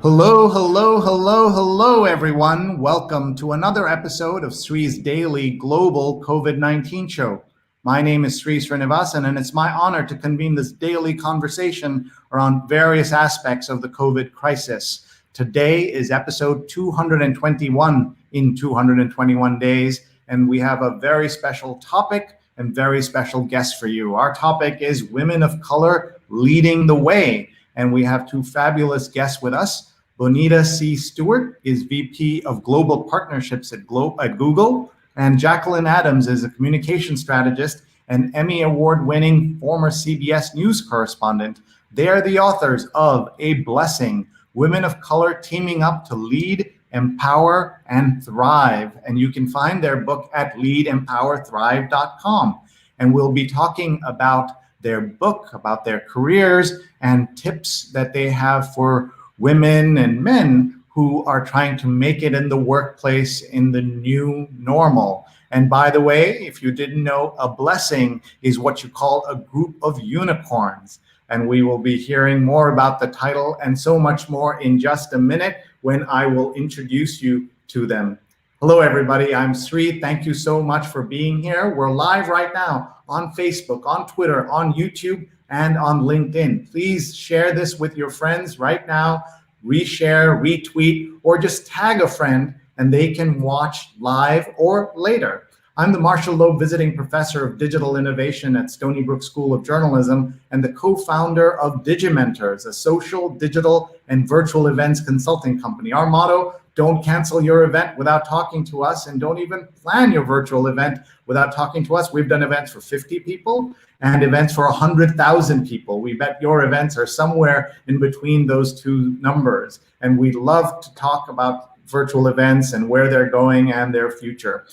Hello, hello, hello, hello, everyone. Welcome to another episode of Sree's daily global COVID-19 show. My name is Sree Sreenivasan, and it's my honor to convene this daily conversation around various aspects of the COVID crisis. Today is episode 221 in 221 days, and we have a very special topic and very special guest for you. Our topic is Women of Color Leading the Way. And we have two fabulous guests with us. Bonita C. Stewart is VP of Global Partnerships at Google, and Jacqueline Adams is a communication strategist and Emmy Award-winning former CBS News correspondent. They are the authors of A Blessing, Women of Color Teaming Up to Lead, Empower, and Thrive. And you can find their book at leadempowerthrive.com. And we'll be talking about their book, about their careers, and tips that they have for women and men who are trying to make it in the workplace in the new normal. And by the way, if you didn't know, A Blessing is what you call a group of unicorns. And we will be hearing more about the title and so much more in just a minute when I will introduce you to them. Hello, everybody. I'm Sree. Thank you so much for being here. We're live right now on Facebook, on Twitter, on YouTube, and on LinkedIn. Please share this with your friends right now, reshare, retweet, or just tag a friend and they can watch live or later. I'm the Marshall Loeb Visiting Professor of Digital Innovation at Stony Brook School of Journalism and the co-founder of Digimentors, a social, digital, and virtual events consulting company. Our motto: don't cancel your event without talking to us, and don't even plan your virtual event without talking to us. We've done events for 50 people and events for 100,000 people. We bet your events are somewhere in between those two numbers. And we love to talk about virtual events and where they're going and their future.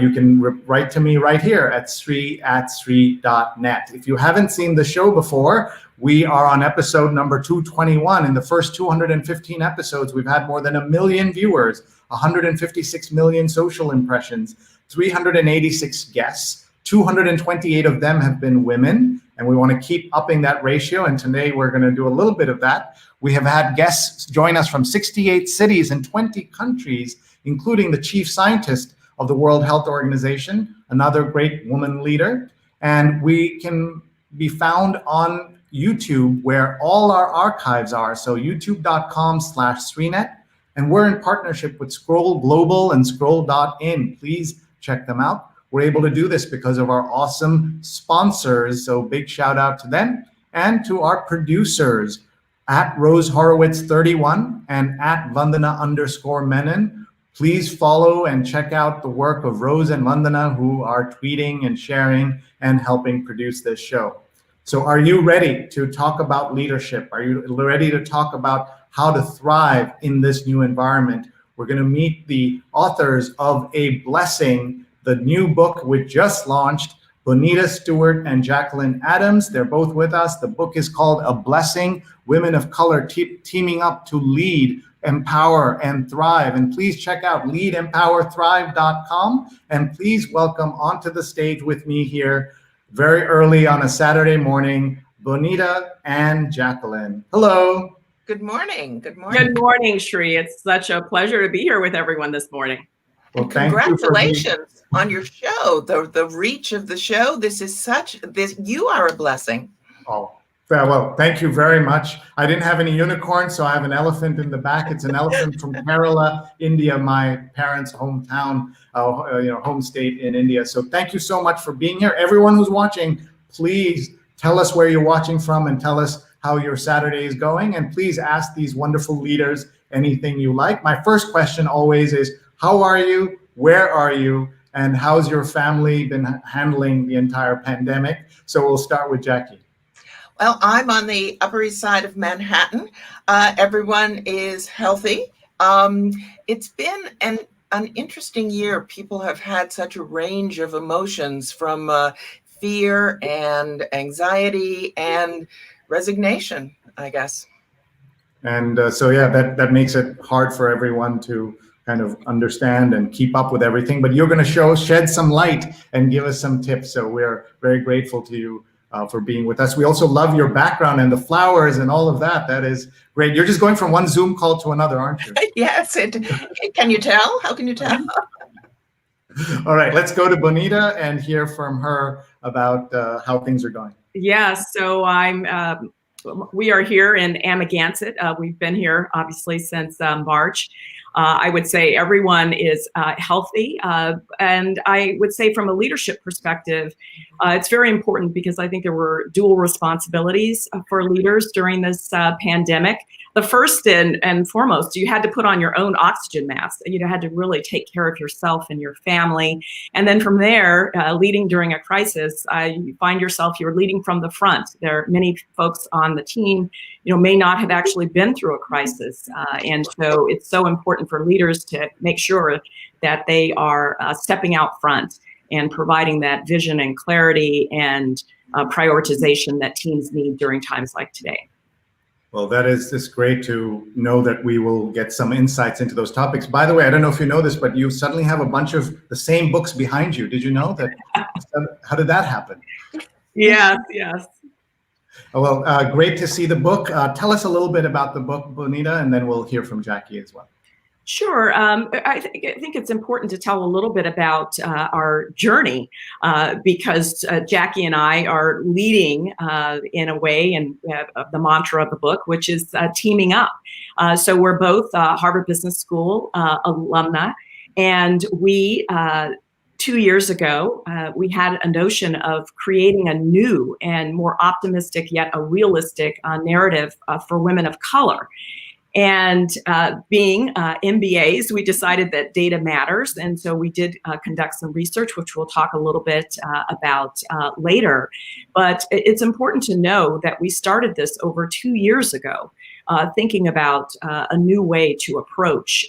You can write to me right here at sree@sree.net. If you haven't seen the show before, we are on episode number 221. In the first 215 episodes, we've had more than 1 million viewers, 156 million social impressions, 386 guests, 228 of them have been women, and we want to keep upping that ratio, and today we're going to do a little bit of that. We have had guests join us from 68 cities and 20 countries, including the chief scientist of the World Health Organization, another great woman leader, and we can be found on YouTube where all our archives are, so youtube.com/Sreenet, and we're in partnership with Scroll Global and Scroll.in. Please check them out. We're able to do this because of our awesome sponsors, so big shout out to them, and to our producers at Rose Horowitz 31 and at Vandana_Menon. Please follow and check out the work of Rose and Vandana, who are tweeting and sharing and helping produce this show. So are you ready to talk about leadership? Are you ready to talk about how to thrive in this new environment? We're going to meet the authors of A Blessing, the new book we just launched, Bonita Stewart and Jacqueline Adams. They're both with us. The book is called A Blessing, Women of Color Teaming Up to Lead, Empower, and Thrive. And please check out leadempowerthrive.com. And please welcome onto the stage with me here very early on a Saturday morning, Bonita and Jacqueline. Hello. Good morning. Good morning. Good morning, Sree. It's such a pleasure to be here with everyone this morning. Well, congratulations on your show, the reach of the show. You are a blessing. Oh, well, thank you very much. I didn't have any unicorns, so I have an elephant in the back. It's an elephant from Kerala, India, my parents' hometown, home state in India. So thank you so much for being here. Everyone who's watching, please tell us where you're watching from and tell us how your Saturday is going. And please ask these wonderful leaders anything you like. My first question always is, how are you? Where are you? And how's your family been handling the entire pandemic? So we'll start with Jackie. Well, I'm on the Upper East Side of Manhattan. Everyone is healthy. It's been an interesting year. People have had such a range of emotions, from fear and anxiety and resignation, I guess. And that makes it hard for everyone to kind of understand and keep up with everything. But you're going to shed some light and give us some tips. So we're very grateful to you for being with us. We also love your background and the flowers and all of that. That is great. You're just going from one Zoom call to another, aren't you? Yes. Can you tell? How can you tell? All right, let's go to Bonita and hear from her about how things are going. Yeah, so we are here in Amagansett. We've been here obviously since March. I would say everyone is healthy. And I would say from a leadership perspective, it's very important because I think there were dual responsibilities for leaders during this pandemic. The first and foremost, you had to put on your own oxygen mask. You had to really take care of yourself and your family. And then from there, leading during a crisis, you find yourself, you're leading from the front. There are many folks on the team, may not have actually been through a crisis. And so it's so important for leaders to make sure that they are stepping out front and providing that vision and clarity and prioritization that teams need during times like today. Well, that is just great to know that we will get some insights into those topics. By the way, I don't know if you know this, but you suddenly have a bunch of the same books behind you. Did you know that? How did that happen? Yes. Well, great to see the book. Tell us a little bit about the book, Bonita, and then we'll hear from Jackie as well. Sure. I think it's important to tell a little bit about our journey because Jackie and I are leading in a way, and the mantra of the book, which is teaming up. So we're both Harvard Business School alumni, and we 2 years ago, we had a notion of creating a new and more optimistic yet a realistic narrative for women of color. And being MBAs, we decided that data matters. And so we did conduct some research, which we'll talk a little bit about later. But it's important to know that we started this over 2 years ago, thinking about a new way to approach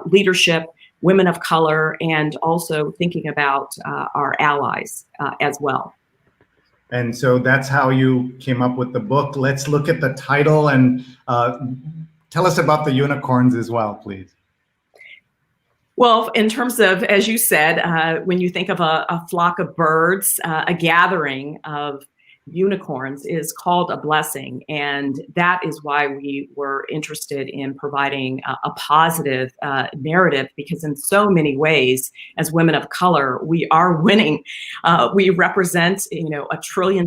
leadership, women of color, and also thinking about our allies as well. And so that's how you came up with the book. Let's look at the title and tell us about the unicorns as well, please. Well, in terms of, as you said, when you think of a flock of birds, a gathering of unicorns is called a blessing. And that is why we were interested in providing a positive narrative, because in so many ways, as women of color, we are winning. We represent, $1 trillion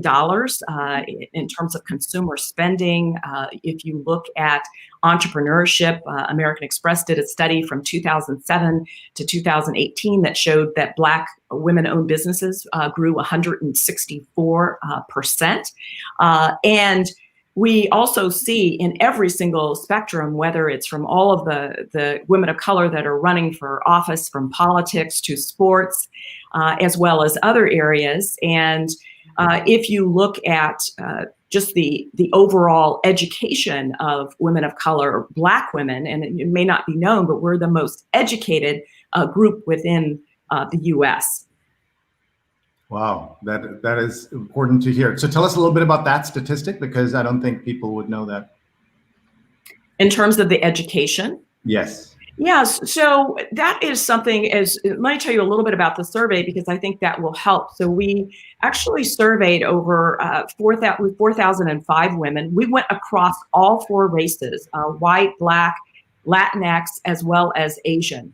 in terms of consumer spending. If you look at entrepreneurship, American Express did a study from 2007 to 2018 that showed that Black women-owned businesses grew 164%. And we also see in every single spectrum, whether it's from all of the women of color that are running for office, from politics to sports, as well as other areas. And if you look at just the overall education of women of color, Black women, and it may not be known, but we're the most educated group within the U.S. Wow, that is important to hear. So tell us a little bit about that statistic, because I don't think people would know that. In terms of the education? Yes. Yes, so that is something, let me tell you a little bit about the survey, because I think that will help. So we actually surveyed over 4,005 women. We went across all 4 races, white, Black, Latinx, as well as Asian.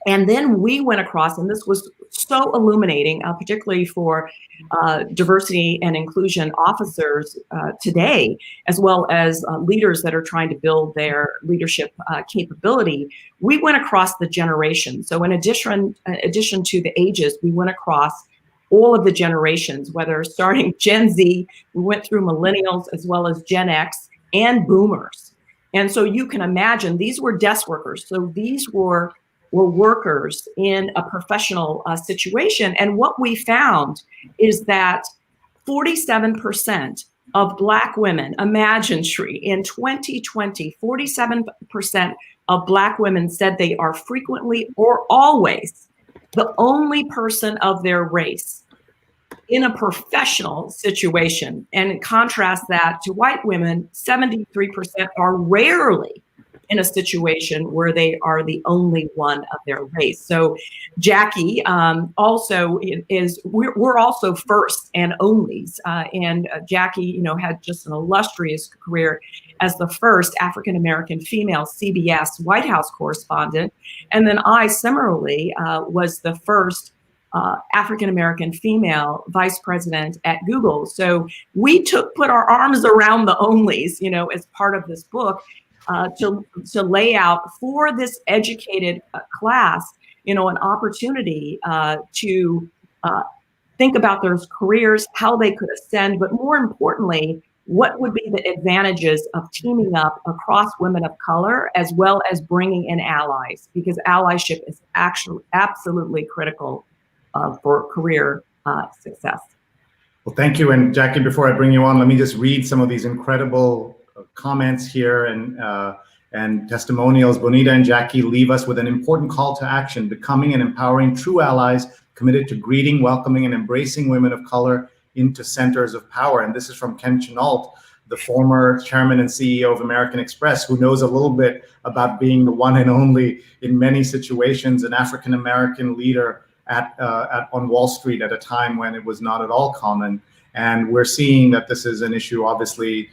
And then we went across, and this was so illuminating, particularly for diversity and inclusion officers today, as well as leaders that are trying to build their leadership capability. We went across the generations. So in addition to the ages, we went across all of the generations, whether starting Gen Z, we went through millennials, as well as Gen X and boomers. And so you can imagine these were desk workers. So these were workers in a professional situation. And what we found is that 47% of Black women, imagine, Sree, in 2020, 47% of Black women said they are frequently or always the only person of their race in a professional situation. And contrast that to white women, 73% are rarely in a situation where they are the only one of their race. So Jackie also we're also first and onlys. And Jackie, had just an illustrious career as the first African-American female CBS White House correspondent. And then I similarly was the first African-American female vice president at Google. So we put our arms around the onlys, as part of this book, to lay out for this educated class, an opportunity to think about their careers, how they could ascend, but more importantly, what would be the advantages of teaming up across women of color, as well as bringing in allies, because allyship is actually absolutely critical for career success. Well, thank you. And Jackie, before I bring you on, let me just read some of these incredible comments here and testimonials. Bonita and Jackie leave us with an important call to action: becoming and empowering true allies committed to greeting, welcoming, and embracing women of color into centers of power. And this is from Ken Chenault, the former chairman and CEO of American Express, who knows a little bit about being the one and only, in many situations, an African-American leader on Wall Street at a time when it was not at all common. And we're seeing that this is an issue, obviously,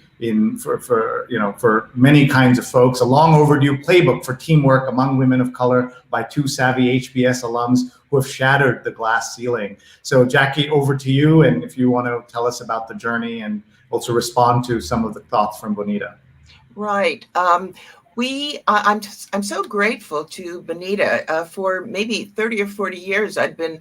for many kinds of folks. A long overdue playbook for teamwork among women of color by two savvy HBS alums who have shattered the glass ceiling. So Jackie, over to you, and if you want to tell us about the journey and also respond to some of the thoughts from Bonita. Right. I'm so grateful to Bonita. For maybe 30 or 40 years, I'd been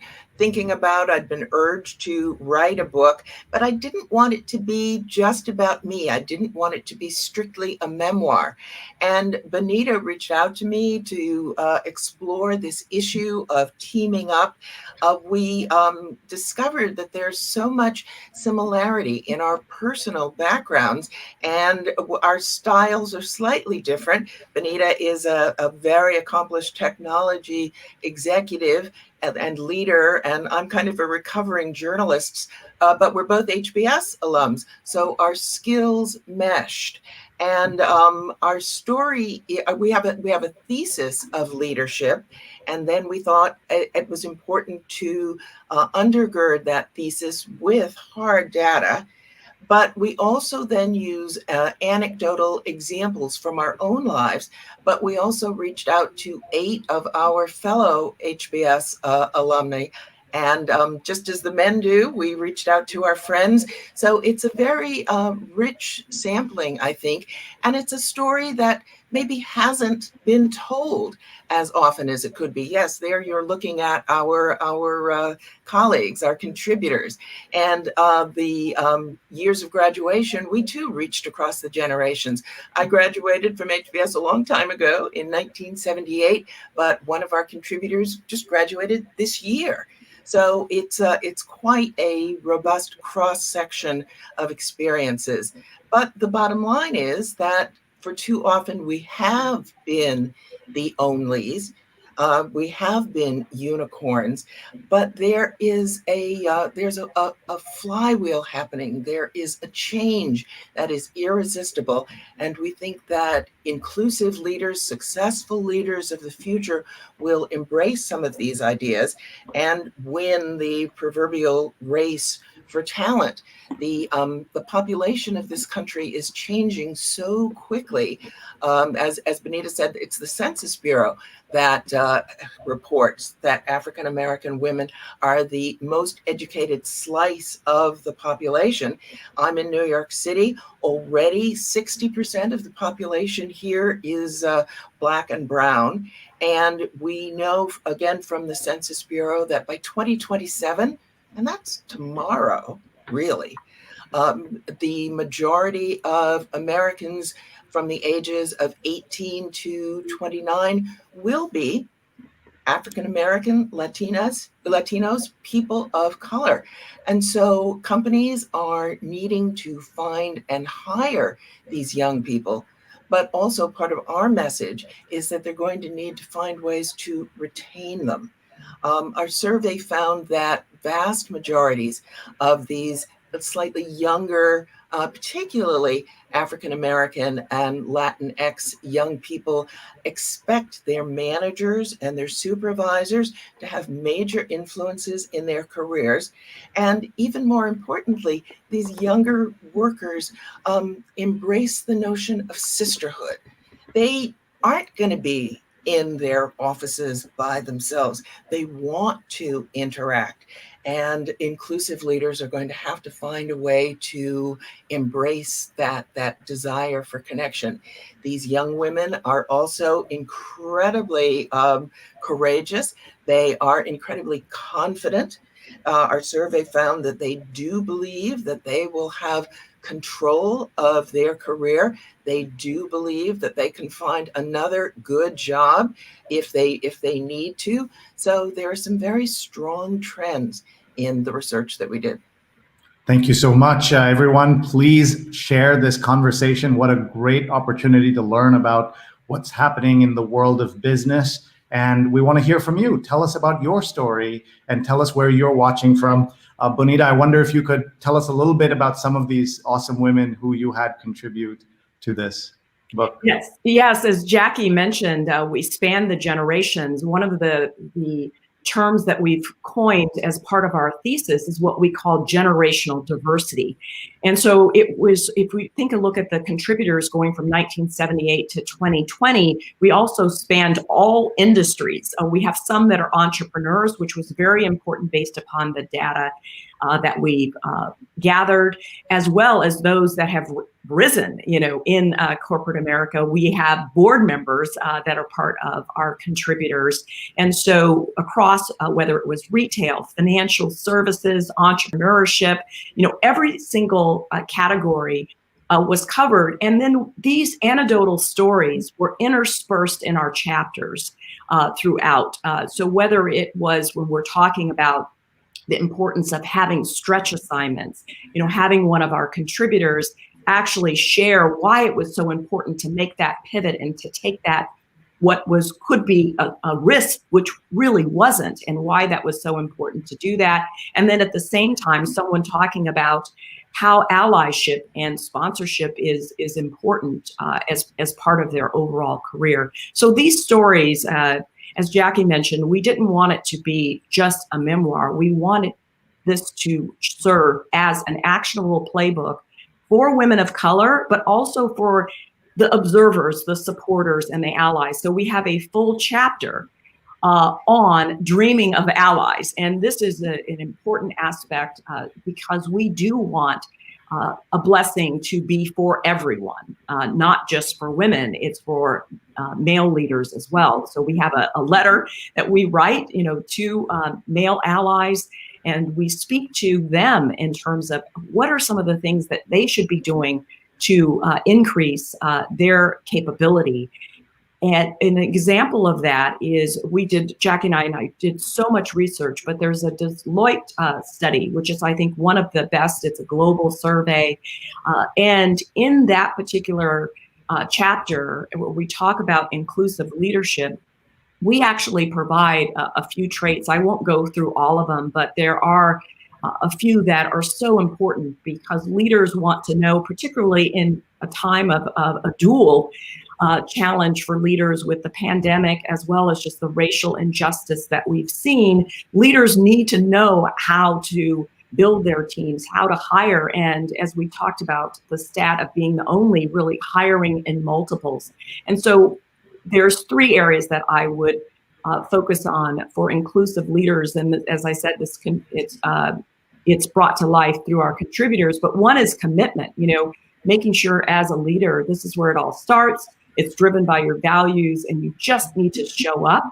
urged to write a book, but I didn't want it to be just about me. I didn't want it to be strictly a memoir. And Bonita reached out to me to explore this issue of teaming up. We discovered that there's so much similarity in our personal backgrounds, and our styles are slightly different. Bonita is a very accomplished technology executive and leader, and I'm kind of a recovering journalist, but we're both HBS alums, so our skills meshed. And our story, we have a thesis of leadership, and then we thought it was important to undergird that thesis with hard data. But we also then use anecdotal examples from our own lives. But we also reached out to 8 of our fellow HBS alumni. And just as the men do, we reached out to our friends. So it's a very rich sampling, I think. And it's a story that maybe hasn't been told as often as it could be. Yes, there you're looking at our colleagues, our contributors. And the years of graduation, we too reached across the generations. I graduated from HBS a long time ago in 1978, but one of our contributors just graduated this year. So it's quite a robust cross-section of experiences. But the bottom line is that for too often we have been the onlys, we have been unicorns, but there's a flywheel happening. There is a change that is irresistible, and we think that inclusive leaders, successful leaders of the future, will embrace some of these ideas and win the proverbial race for talent. The population of this country is changing so quickly. As Bonita said, it's the Census Bureau that reports that African-American women are the most educated slice of the population. I'm in New York City. Already 60% of the population here is Black and brown. And we know, again, from the Census Bureau that by 2027, and that's tomorrow, really, the majority of Americans from the ages of 18 to 29 will be African-American, Latinos, people of color. And so companies are needing to find and hire these young people. But also part of our message is that they're going to need to find ways to retain them. Our survey found that vast majorities of these slightly younger particularly African American and Latinx young people, expect their managers and their supervisors to have major influences in their careers. And even more importantly, these younger workers embrace the notion of sisterhood. They aren't going to be in their offices by themselves. They want to interact. And inclusive leaders are going to have to find a way to embrace that desire for connection. These young women are also incredibly courageous. They are incredibly confident. Our survey found that they do believe that they will have control of their career. They do believe that they can find another good job if they need to. So there are some very strong trends in the research that we did. Thank you so much, everyone. Please share this conversation. What a great opportunity to learn about what's happening in the world of business. And we want to hear from you. Tell us about your story and tell us where you're watching from. Bonita, I wonder if you could tell us a little bit about some of these awesome women who you had contribute to this book. Yes. As Jackie mentioned, we span the generations. One of the terms that we've coined as part of our thesis is what we call generational diversity. And so it was, if we think and look at the contributors going from 1978 to 2020, we also spanned all industries. We have some that are entrepreneurs, which was very important based upon the data that we've gathered, as well as those that have risen, in corporate America. We have board members that are part of our contributors. And so across, whether it was retail, financial services, entrepreneurship, every single category was covered. And then these anecdotal stories were interspersed in our chapters throughout. So whether it was when we're talking about the importance of having stretch assignments, having one of our contributors actually share why it was so important to make that pivot and to take that could be a risk, which really wasn't, and why that was so important to do that. And then at the same time, someone talking about how allyship and sponsorship is important as part of their overall career. So these stories, as Jackie mentioned, we didn't want it to be just a memoir. We wanted this to serve as an actionable playbook for women of color, but also for the observers, the supporters, and the allies. So we have a full chapter on dreaming of allies. And this is an important aspect because we do want a blessing to be for everyone, not just for women. It's for male leaders as well. So we have a letter that we write, to male allies, and we speak to them in terms of what are some of the things that they should be doing to increase their capability. And an example of that is Jackie and I did so much research, but there's a Deloitte study, which is, I think, one of the best. It's a global survey. And in that particular chapter, where we talk about inclusive leadership, we actually provide a few traits. I won't go through all of them, but there are a few that are so important because leaders want to know, particularly in a time of a dual challenge for leaders with the pandemic, as well as just the racial injustice that we've seen. Leaders need to know how to build their teams, how to hire. And as we talked about, the stat of being the only really hiring in multiples. And so there's three areas that I would focus on for inclusive leaders. And as I said, it's brought to life through our contributors, but one is commitment, making sure as a leader, this is where it all starts. It's driven by your values and you just need to show up.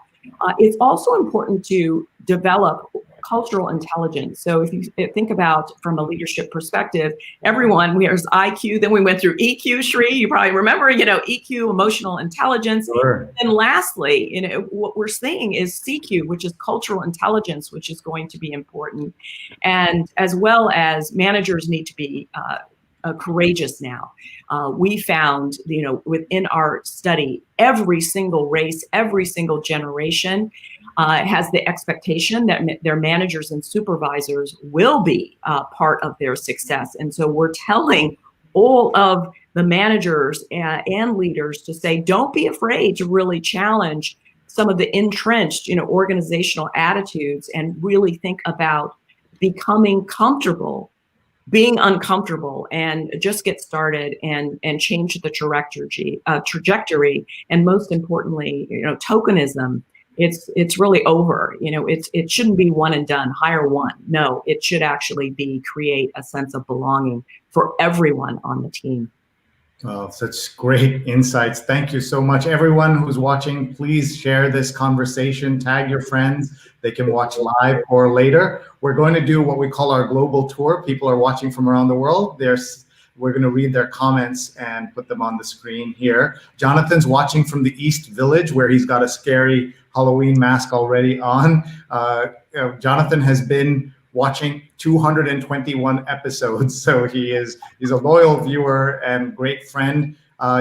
It's also important to develop cultural intelligence. So if you think about from a leadership perspective, there's IQ, then we went through EQ, Sree, you probably remember, EQ, emotional intelligence. Sure. And lastly, what we're seeing is CQ, which is cultural intelligence, which is going to be important. And as well as managers need to be courageous now. We found, within our study, every single race, every single generation has the expectation that their managers and supervisors will be part of their success. And so we're telling all of the managers and leaders to say, don't be afraid to really challenge some of the entrenched, organizational attitudes, and really think about becoming comfortable, being uncomfortable, and just get started and change the trajectory. And most importantly, tokenism. It's really over. It shouldn't be one and done. Hire one. No, it should actually create a sense of belonging for everyone on the team. Oh, such great insights. Thank you so much. Everyone who's watching, please share this conversation, tag your friends. They can watch live or later. We're going to do what we call our global tour. People are watching from around the world. We're going to read their comments and put them on the screen here. Jonathan's watching from the East Village, where he's got a scary Halloween mask already on. Jonathan has been watching 221 episodes, so he's a loyal viewer and great friend.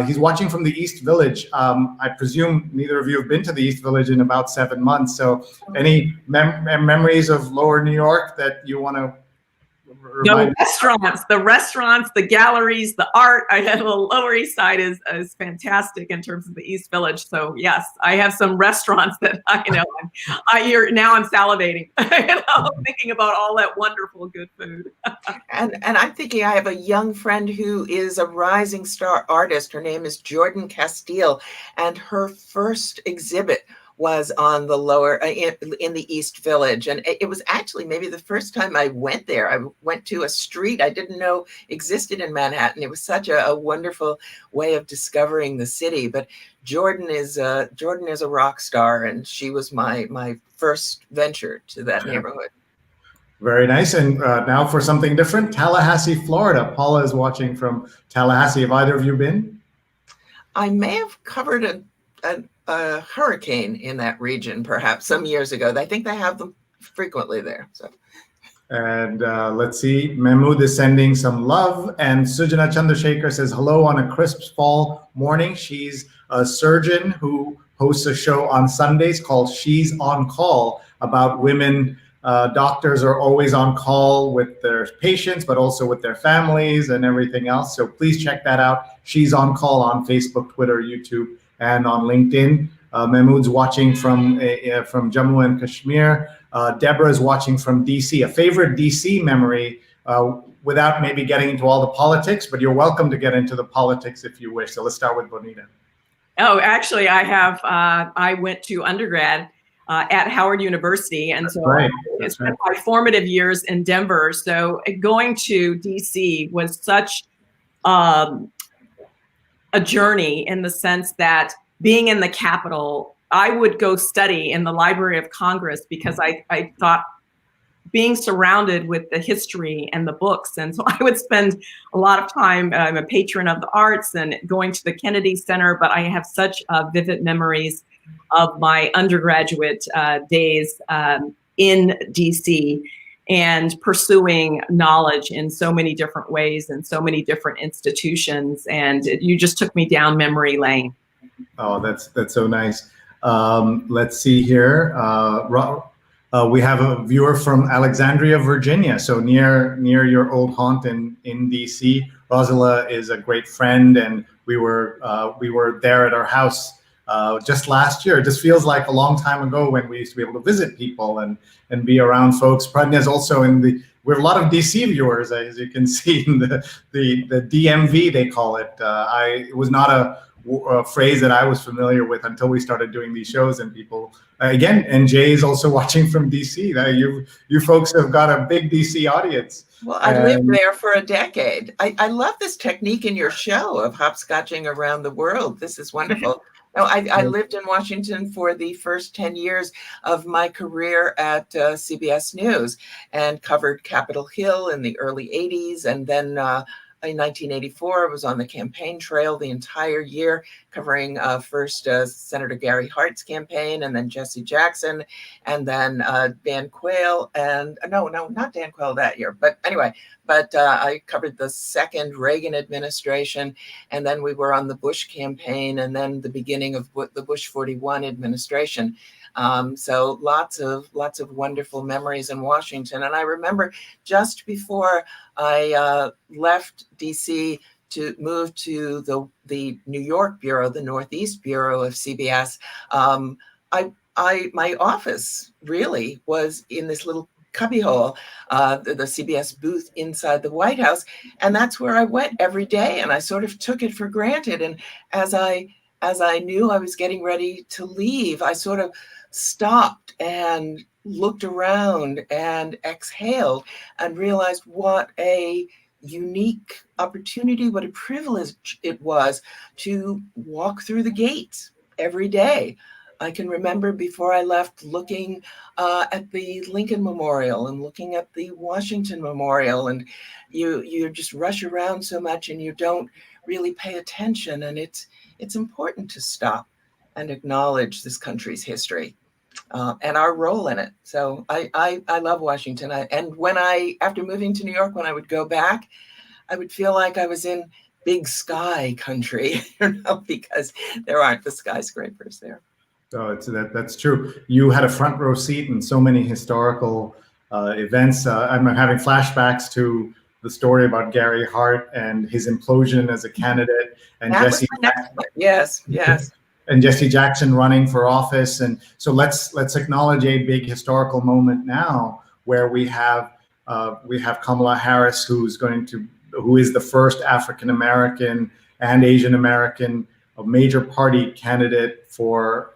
He's watching from the East Village. I presume neither of you have been to the East Village in about 7 months. So any memories of Lower New York that you want to remind? The restaurants, the galleries, the art. The Lower East Side is fantastic in terms of the East Village. So yes, I have some restaurants that now I'm salivating, thinking about all that wonderful good food. and I'm thinking I have a young friend who is a rising star artist. Her name is Jordan Castile, and her first exhibit was on the lower in the East Village, and it was actually maybe the first time I went there. I went to a street I didn't know existed in Manhattan. It was such a wonderful way of discovering the city. But Jordan is a rock star, and she was my first venture to that neighborhood. Very nice. And now for something different, Tallahassee, Florida. Paula is watching from Tallahassee. Have either of you been? I may have covered a hurricane in that region perhaps some years ago. I think they have them frequently there. So. And let's see, Mahmood is sending some love, and Sujana Chandrasekhar says hello on a crisp fall morning. She's a surgeon who hosts a show on Sundays called She's on Call, about women. Doctors are always on call with their patients, but also with their families and everything else. So please check that out. She's on Call on Facebook, Twitter, YouTube, and on LinkedIn. Mahmood's watching from Jammu and Kashmir. Deborah is watching from DC. A favorite DC memory, without maybe getting into all the politics, but you're welcome to get into the politics if you wish. So let's start with Bonita. Oh, actually, I have. I went to undergrad at Howard University, and so I spent my formative years in Denver. So going to DC was such a journey, in the sense that being in the Capitol, I would go study in the Library of Congress because I thought being surrounded with the history and the books. And so I would spend a lot of time, I'm a patron of the arts, and going to the Kennedy Center, but I have such vivid memories of my undergraduate days in DC, and pursuing knowledge in so many different ways and so many different institutions. And you just took me down memory lane. Oh, that's so nice. Let's see here. We have a viewer from Alexandria, Virginia, so near your old haunt in DC. Rosala is a great friend, and we were there at our house just last year. It just feels like a long time ago when we used to be able to visit people and be around folks. Pradnya is also we have a lot of DC viewers, as you can see in the DMV, they call it. It was not a phrase that I was familiar with until we started doing these shows, and people, again, and Jay is also watching from DC. You folks have got a big DC audience. Well, I lived there for a decade. I love this technique in your show of hopscotching around the world. This is wonderful. No, I lived in Washington for the first 10 years of my career at CBS News, and covered Capitol Hill in the early 80s. And then in 1984, I was on the campaign trail the entire year, covering first Senator Gary Hart's campaign, and then Jesse Jackson, and then Dan Quayle, and no, not Dan Quayle that year. But anyway, I covered the second Reagan administration, and then we were on the Bush campaign, and then the beginning of the Bush 41 administration. So lots of wonderful memories in Washington. And I remember just before I left DC to move to the New York bureau, the Northeast bureau of CBS, my office really was in this little cubbyhole, the CBS booth inside the White House, and that's where I went every day, and I sort of took it for granted. And as I knew I was getting ready to leave, I sort of stopped and looked around and exhaled and realized what a unique opportunity, what a privilege it was to walk through the gates every day. I can remember before I left looking at the Lincoln Memorial and looking at the Washington Memorial, and you just rush around so much and you don't really pay attention. And it's important to stop and acknowledge this country's history and our role in it. So I love Washington. And after moving to New York, when I would go back, I would feel like I was in big sky country, because there aren't the skyscrapers there. So that's true. You had a front row seat in so many historical events. I'm having flashbacks to the story about Gary Hart and his implosion as a candidate, and Jesse. Yes. And Jesse Jackson running for office. And so let's acknowledge a big historical moment now, where we have Kamala Harris, who is the first African American and Asian American a major party candidate for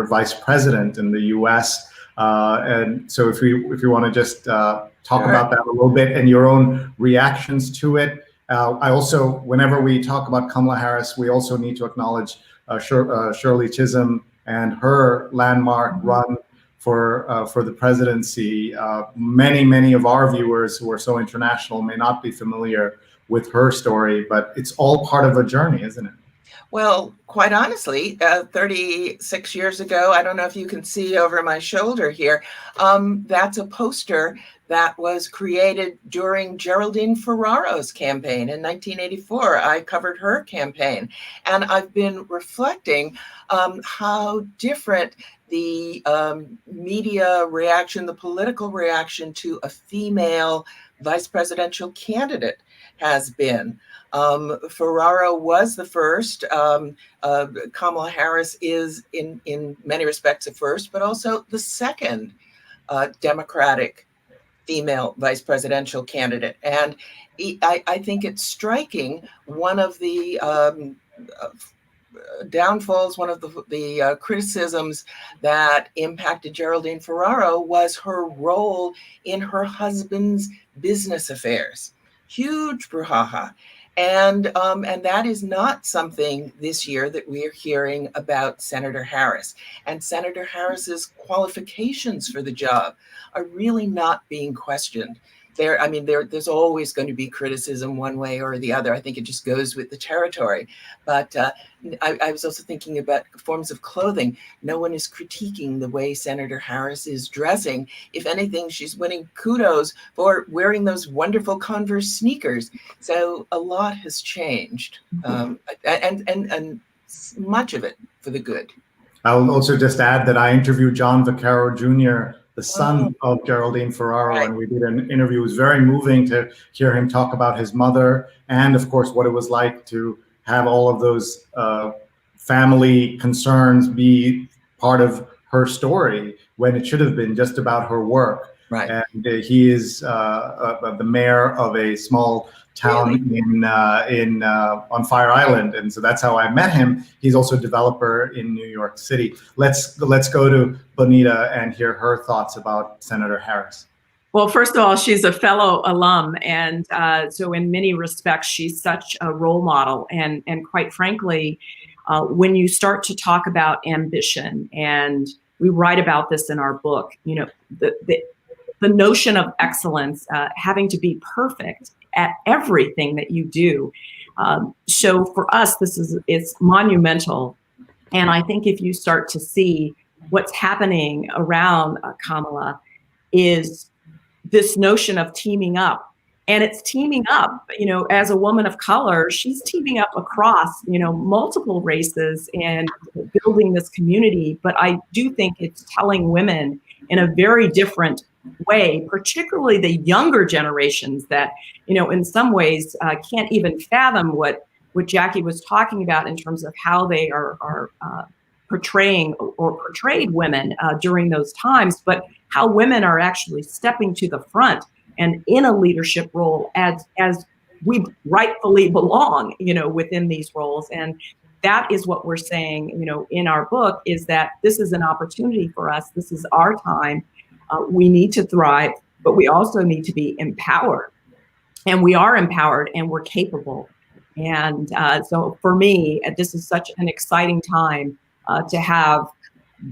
vice president in the U.S. And so if you want to just talk about that a little bit and your own reactions to it. I also, whenever we talk about Kamala Harris, we also need to acknowledge Shirley Chisholm and her landmark run for the presidency. Many of our viewers who are so international may not be familiar with her story, but it's all part of a journey, isn't it? Well, quite honestly, 36 years ago, I don't know if you can see over my shoulder here, that's a poster that was created during Geraldine Ferraro's campaign in 1984. I covered her campaign, and I've been reflecting how different the media reaction, the political reaction to a female vice presidential candidate has been. Ferraro was the first. Kamala Harris is in many respects a first, but also the second Democratic female vice presidential candidate. And I think it's striking. One of the downfalls, one of the criticisms that impacted Geraldine Ferraro was her role in her husband's business affairs. Huge brouhaha. And that is not something this year that we are hearing about Senator Harris. And Senator Harris's qualifications for the job are really not being questioned. There's always going to be criticism one way or the other. I think it just goes with the territory. But I was also thinking about forms of clothing. No one is critiquing the way Senator Harris is dressing. If anything, she's winning kudos for wearing those wonderful Converse sneakers. So a lot has changed, and much of it for the good. I'll also just add that I interviewed John Vaccaro Jr., the son of Geraldine Ferraro, and we did an interview. It was very moving to hear him talk about his mother and, of course, what it was like to have all of those family concerns be part of her story when it should have been just about her work. Right. And he is the mayor of a small town on Fire Island, and so that's how I met him. He's also a developer in New York City. Let's go to Bonita and hear her thoughts about Senator Harris. Well, first of all, she's a fellow alum, and so in many respects, she's such a role model. And quite frankly, when you start to talk about ambition, and we write about this in our book, the notion of excellence, having to be perfect at everything that you do. So for us, it's monumental. And I think if you start to see what's happening around Kamala is this notion of teaming up. And it's teaming up, as a woman of color, she's teaming up across, multiple races and building this community. But I do think it's telling women in a very different way, particularly the younger generations that, in some ways can't even fathom what Jackie was talking about in terms of how they are portraying or portrayed women during those times, but how women are actually stepping to the front and in a leadership role as we rightfully belong, within these roles. And that is what we're saying, in our book, is that this is an opportunity for us. This is our time. We need to thrive, but we also need to be empowered. And we are empowered and we're capable. And so for me, this is such an exciting time to have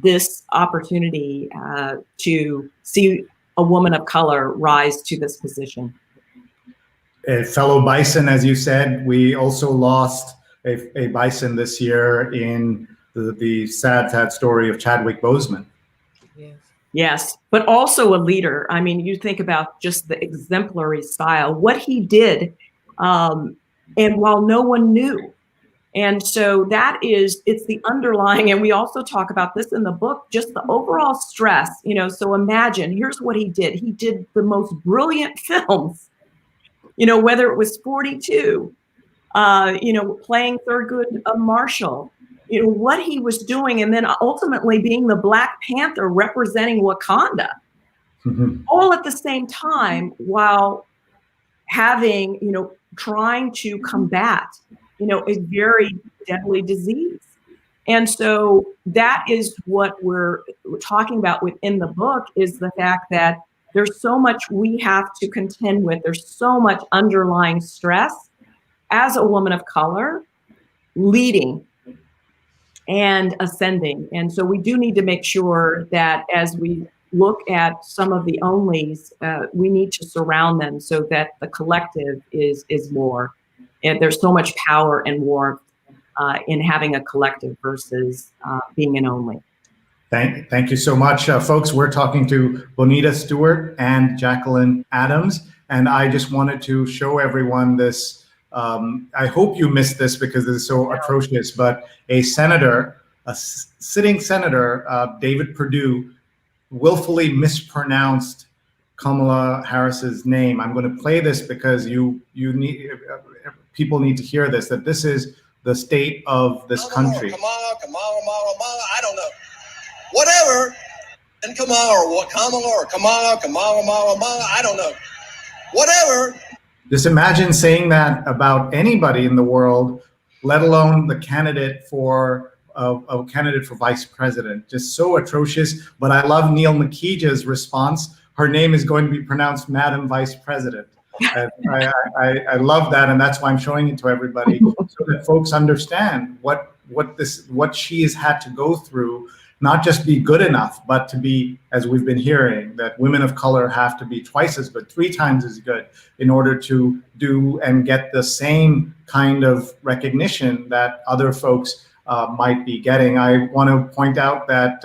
this opportunity to see a woman of color rise to this position. A fellow bison, as you said, we also lost a bison this year in the sad story of Chadwick Boseman. Yes, but also a leader. I mean, you think about just the exemplary style, what he did, and while no one knew. And so it's the underlying, and we also talk about this in the book, just the overall stress, so imagine, here's what he did. He did the most brilliant films, whether it was 42, playing Thurgood Marshall, what he was doing, and then ultimately being the Black Panther representing Wakanda, all at the same time, while having, trying to combat, a very deadly disease. And so that is what we're talking about within the book, is the fact that there's so much we have to contend with. There's so much underlying stress as a woman of color, leading and ascending. And so we do need to make sure that as we look at some of the onlys, we need to surround them so that the collective is more. And there's so much power and warmth in having a collective versus being an only. Thank you so much, folks. We're talking to Bonita Stewart and Jacqueline Adams, and I just wanted to show everyone this. I hope you missed this because it's so atrocious, but a sitting senator, David Perdue, willfully mispronounced Kamala Harris's name. I'm going to play this because people need to hear this, that this is the state of this country. Kamala, I don't know. Whatever, and Kamala, or what, Kamala, or Kamala, I don't know. Whatever. Just imagine saying that about anybody in the world, let alone the candidate for a candidate for vice president. Just so atrocious. But I love Neil Makija's response. Her name is going to be pronounced Madam Vice President. I love that, and that's why I'm showing it to everybody so that folks understand what she has had to go through. Not just be good enough, but to be, as we've been hearing, that women of color have to be twice as good, 3 times as good, in order to do and get the same kind of recognition that other folks might be getting. I want to point out that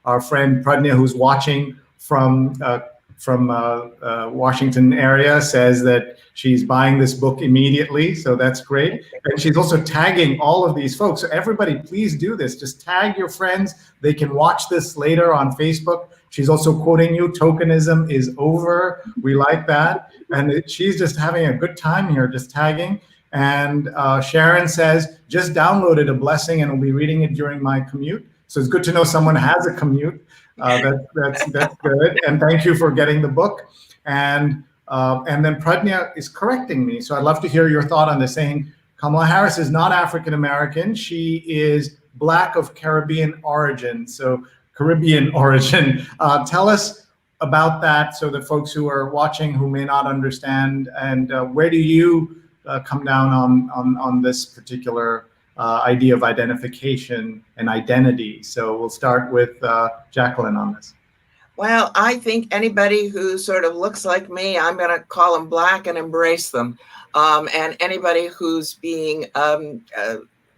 our friend Pradnya, who's watching from Washington area, says that she's buying this book immediately, so that's great. And she's also tagging all of these folks. So everybody, please do this. Just tag your friends. They can watch this later on Facebook. She's also quoting you, tokenism is over. We like that. And she's just having a good time here, just tagging. And Sharon says, just downloaded A Blessing and will be reading it during my commute. So it's good to know someone has a commute. That's good. And thank you for getting the book. And then Pradnya is correcting me. So I'd love to hear your thought on this, saying Kamala Harris is not African-American. She is Black of Caribbean origin. So Caribbean origin. Tell us about that so that folks who are watching who may not understand, and where do you come down on this particular idea of identification and identity? So we'll start with Jacqueline on this. Well, I think anybody who sort of looks like me, I'm going to call them Black and embrace them. And anybody who's being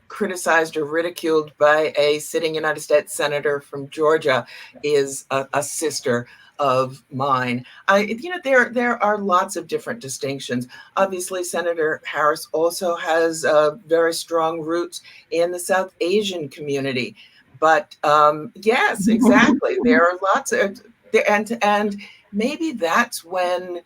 criticized or ridiculed by a sitting United States senator from Georgia is a sister of mine. There are lots of different distinctions. Obviously, Senator Harris also has very strong roots in the South Asian community. But yes, exactly. There are lots of, and maybe that's when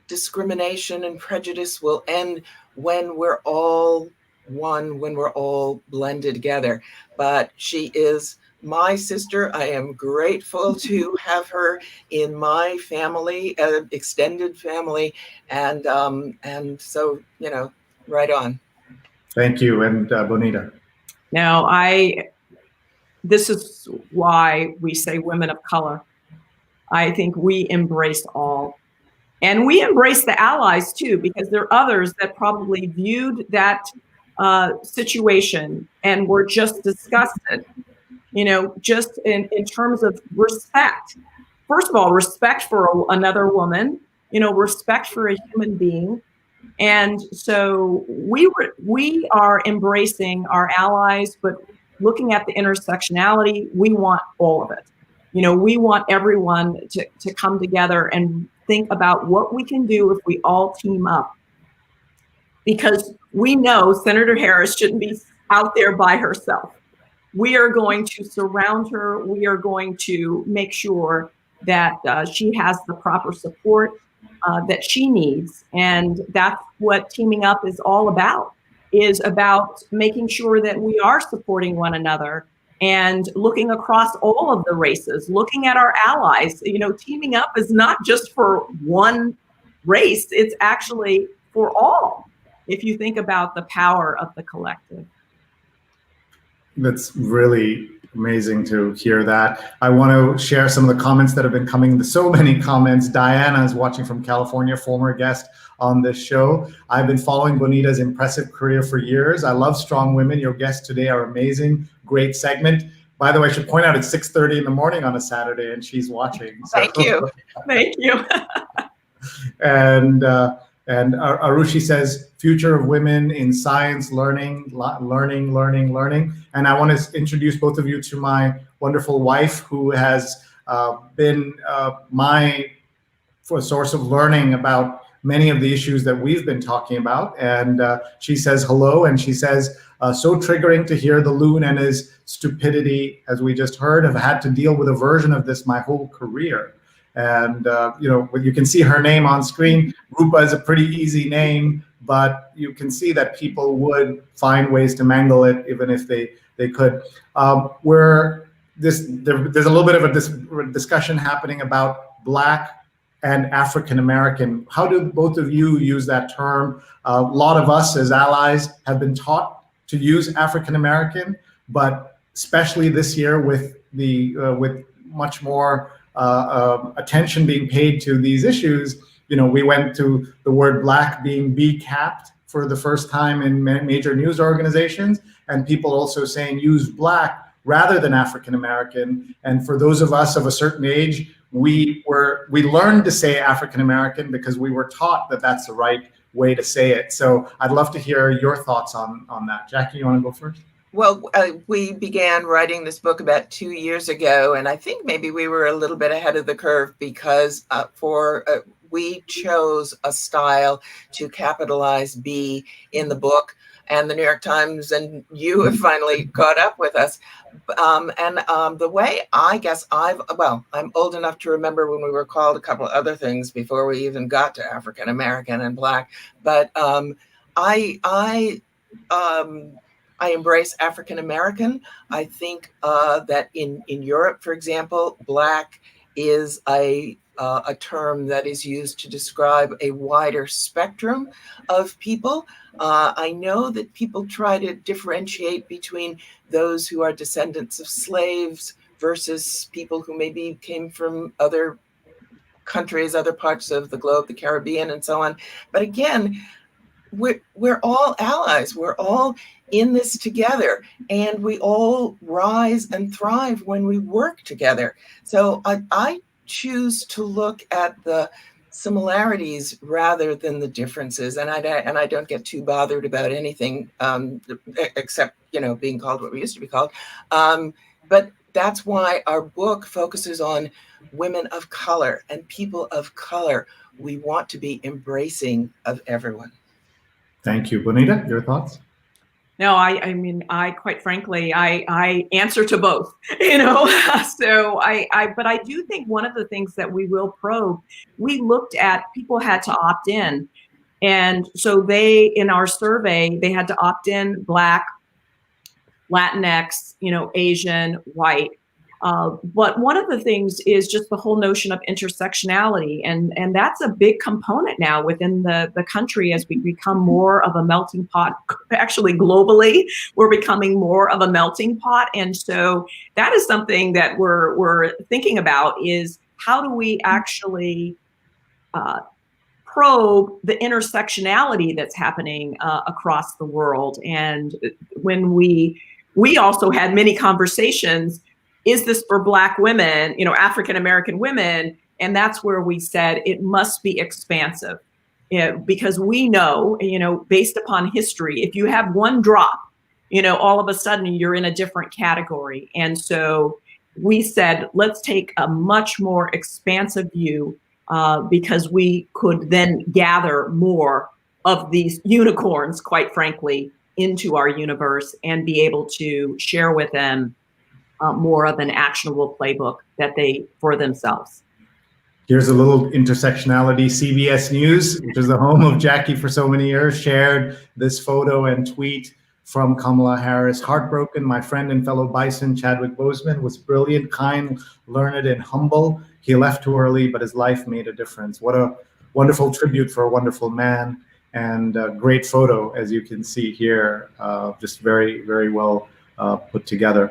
discrimination and prejudice will end, when we're all one, when we're all blended together. But she is my sister. I am grateful to have her in my family, extended family, and so, you know, right on. Thank you. And Bonita. Now, this is why we say women of color. I think we embrace all. And we embrace the allies too, because there are others that probably viewed that situation and were just disgusted, you know, just in terms of respect. First of all, respect for another woman, you know, respect for a human being. And so we are embracing our allies, but looking at the intersectionality, we want all of it. You know, we want everyone to come together and think about what we can do if we all team up. Because we know Senator Harris shouldn't be out there by herself. We are going to surround her. We are going to make sure that she has the proper support that she needs. And that's what teaming up is all about, is about making sure that we are supporting one another and looking across all of the races, looking at our allies. You know, teaming up is not just for one race, it's actually for all, if you think about the power of the collective. That's really amazing to hear that. I want to share some of the comments that have been coming. So many comments. Diana is watching from California, former guest on this show. I've been following Bonita's impressive career for years. I love strong women. Your guests today are amazing. Great segment. By the way, I should point out it's 6:30 in the morning on a Saturday and she's watching. So. Thank you. Thank you. And Arushi says, future of women in science, learning. And I want to introduce both of you to my wonderful wife, who has been my source of learning about many of the issues that we've been talking about. And she says hello, and she says, so triggering to hear the loon and his stupidity, as we just heard. I've had to deal with a version of this my whole career. And, you know, you can see her name on screen. Rupa is a pretty easy name, but you can see that people would find ways to mangle it, even if they could. There's a little bit of a discussion happening about Black and African-American. How do both of you use that term? A lot of us as allies have been taught to use African-American, but especially this year with much more attention being paid to these issues, you know, we went to the word Black being B-capped for the first time in major news organizations, and people also saying use Black rather than African American. And for those of us of a certain age, we learned to say African American because we were taught that that's the right way to say it. So I'd love to hear your thoughts on that. Jackie, you want to go first? Well, we began writing this book about 2 years ago, and I think maybe we were a little bit ahead of the curve because we chose a style to capitalize B in the book, and the New York Times and you have finally caught up with us. The way I guess I'm old enough to remember when we were called a couple of other things before we even got to African American and Black, but I embrace African American. I think that in Europe, for example, Black is a term that is used to describe a wider spectrum of people. I know that people try to differentiate between those who are descendants of slaves versus people who maybe came from other countries, other parts of the globe, the Caribbean, and so on. But again, we're all allies. We're all in this together, and we all rise and thrive when we work together. So I choose to look at the similarities rather than the differences, and I don't get too bothered about anything except, you know, being called what we used to be called. But that's why our book focuses on women of color and people of color. We want to be embracing of everyone. Thank you. Bonita, your thoughts? No, I mean, I quite frankly, I answer to both, you know. So but I do think one of the things that we will probe, we looked at, people had to opt in. And so in our survey, they had to opt in: Black, Latinx, you know, Asian, white. But one of the things is just the whole notion of intersectionality. And that's a big component now within the country as we become more of a melting pot. Actually, globally, we're becoming more of a melting pot. And so that is something that we're thinking about, is how do we actually probe the intersectionality that's happening across the world. And when we also had many conversations, is this for Black women, you know, African American women? And that's where we said it must be expansive, because we know, you know, based upon history, if you have one drop, you know, all of a sudden you're in a different category. And so we said, let's take a much more expansive view, because we could then gather more of these unicorns, quite frankly, into our universe and be able to share with them more of an actionable playbook that for themselves. Here's a little intersectionality. CBS News, which is the home of Jackie for so many years, shared this photo and tweet from Kamala Harris. Heartbroken, my friend and fellow Bison, Chadwick Boseman, was brilliant, kind, learned, and humble. He left too early, but his life made a difference. What a wonderful tribute for a wonderful man, and a great photo, as you can see here. Just very, very well put together.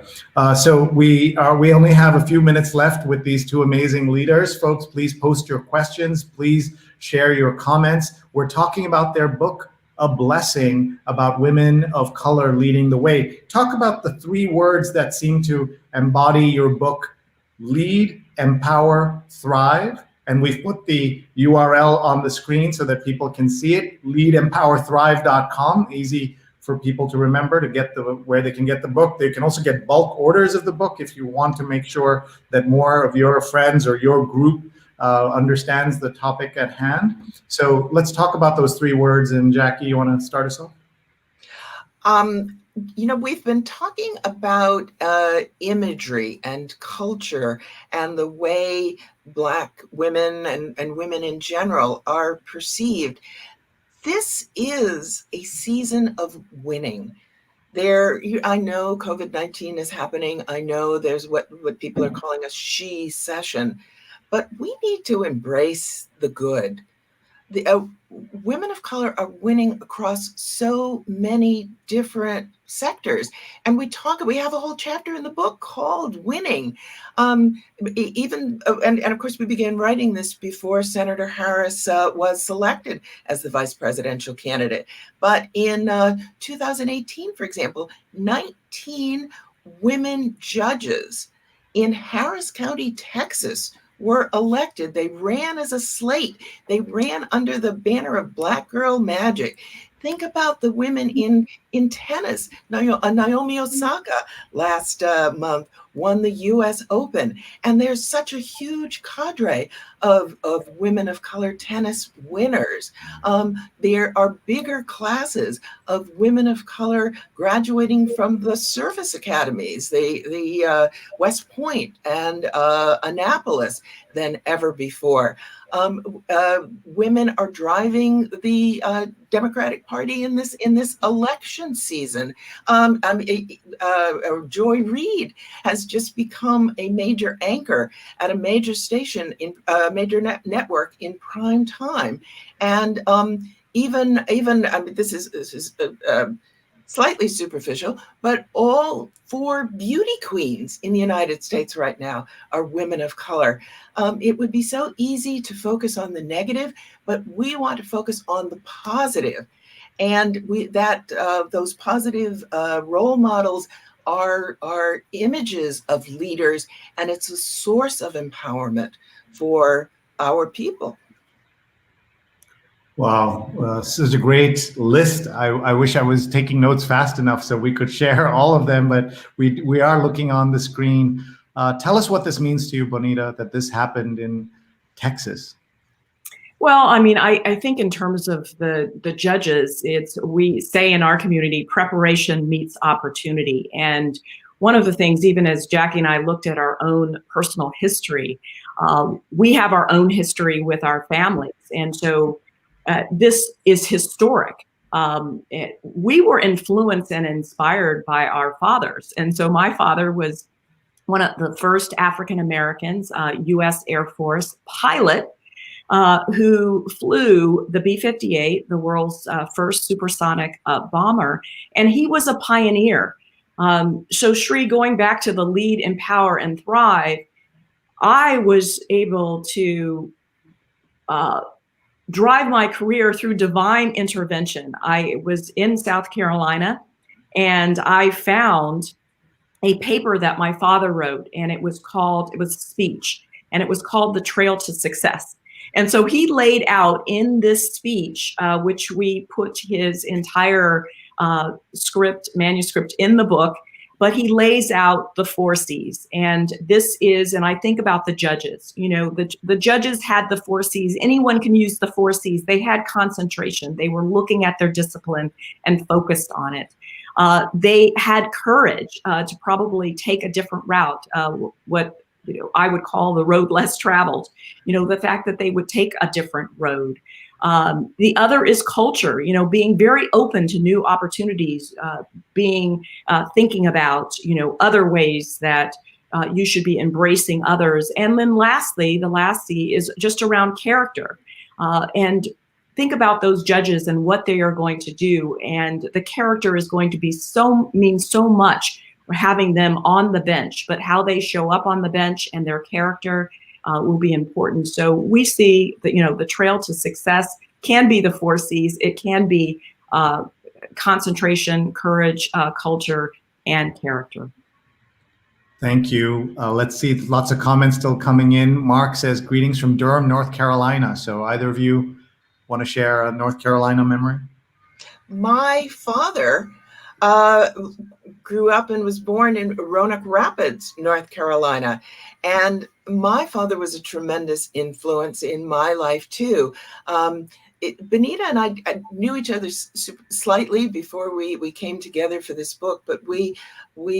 So we only have a few minutes left with these two amazing leaders. Folks, please post your questions. Please share your comments. We're talking about their book, A Blessing, about women of color leading the way. Talk about the 3 words that seem to embody your book: lead, empower, thrive. And we've put the URL on the screen so that people can see it: leadempowerthrive.com. Easy for people to remember, to get where they can get the book. They can also get bulk orders of the book if you want to make sure that more of your friends or your group understands the topic at hand. So let's talk about those 3 words. And Jackie, you want to start us off? You know, we've been talking about imagery and culture and the way Black women and women in general are perceived. This is a season of winning. I know COVID-19 is happening. I know there's what people are calling a she session, but we need to embrace the good. Women of color are winning across so many different sectors, and we have a whole chapter in the book called Winning. And of course, we began writing this before Senator Harris was selected as the vice presidential candidate. But in 2018, for example, 19 women judges in Harris County, Texas, were elected. They ran as a slate. They ran under the banner of Black Girl Magic. Think about the women in tennis. Naomi Osaka last month won the US Open. And there's such a huge cadre of women of color tennis winners. There are bigger classes of women of color graduating from the service academies, the West Point and Annapolis, than ever before. Women are driving the Democratic Party in this election season. Joy Reid has just become a major anchor at a major station in a major network in prime time, and even this is slightly superficial, but all 4 beauty queens in the United States right now are women of color. It would be so easy to focus on the negative, but we want to focus on the positive. And those positive role models are images of leaders, and it's a source of empowerment for our people. Wow, this is a great list. I wish I was taking notes fast enough so we could share all of them, but we are looking on the screen. Tell us what this means to you, Bonita, that this happened in Texas. Well, I mean, I think in terms of the judges, we say in our community, preparation meets opportunity. And one of the things, even as Jackie and I looked at our own personal history, we have our own history with our families. And so this is historic. We were influenced and inspired by our fathers. And so my father was one of the first African Americans, U.S. Air Force pilot, who flew the B-58, the world's first supersonic bomber, and he was a pioneer. So Sree, going back to the lead, empower, and thrive, I was able to drive my career through divine intervention. I was in South Carolina, and I found a paper that my father wrote, and it was a speech, and it was called The Trail to Success. And so he laid out in this speech, which we put his entire manuscript in the book, but he lays out the 4 C's. And I think about the judges, the judges had the 4 C's. Anyone can use the 4 C's. They had concentration. They were looking at their discipline and focused on it. They had courage to probably take a different route, what I would call the road less traveled, the fact that they would take a different road. The other is culture, being very open to new opportunities, thinking about, other ways that you should be embracing others. And then lastly, the last C is just around character. And think about those judges and what they are going to do. And the character is going to mean so much for having them on the bench, but how they show up on the bench and their character will be important. So we see that, the trail to success can be the 4 C's. It can be concentration, courage, culture, and character. Thank you. Let's see, lots of comments still coming in. Mark says, greetings from Durham, North Carolina. So either of you want to share a North Carolina memory? My father grew up and was born in Roanoke Rapids, North Carolina. And my father was a tremendous influence in my life too. Bonita and I knew each other slightly before we came together for this book, but we